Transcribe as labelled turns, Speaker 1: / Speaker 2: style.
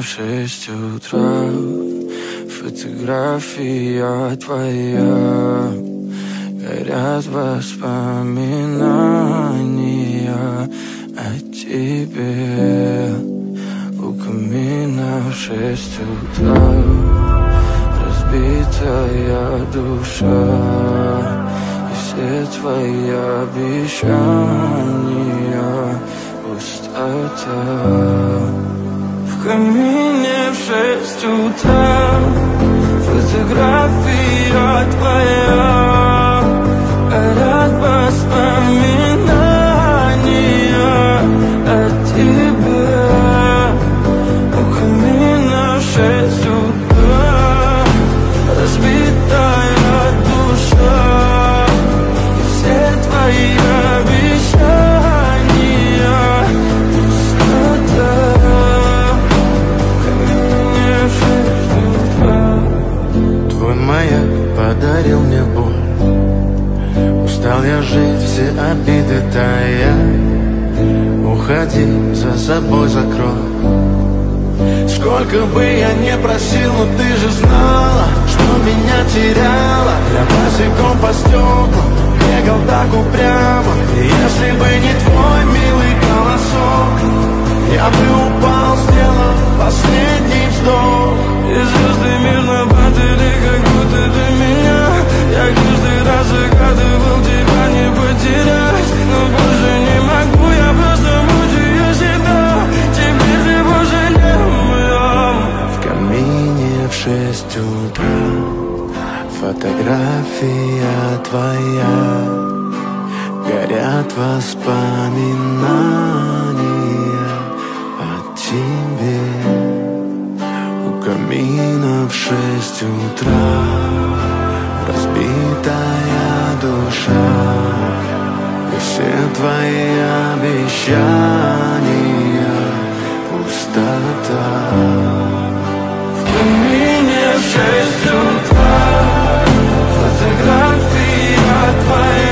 Speaker 1: в 6 утра. Фотография твоя, горят воспоминания о тебе. У камина в 6 утра, разбитая душа, и все твои обещания пустота. В камине в 6 утра, фотография твоя, горят воспоминания о тебе. У камина в 6 утра, разбитая душа, и все твои обещания пустота. В камине в 6 утра. Твой маяк подарил мне боль, устал я жить, все обиды тая. Уходи, за собой закрой. Сколько бы я не просил, но ты же знала, что меня теряла. Я босиком по стеклам бегал так упрямо, и если бы не твой милый голосок, я бы упал, сделав последний вздох. И звезды мирно падали, как будто до меня. Я каждый раз загадывал тебя не потерять, но больше не могу, я просто мучаю себя. Теперь ты пожалел моем. В камине в 6 утра, фотография твоя, горят воспоминания о тебе. У камина в 6 утра, разбитая душа, и все твои обещания пустота. В камине в 6 утра, фотография твоя,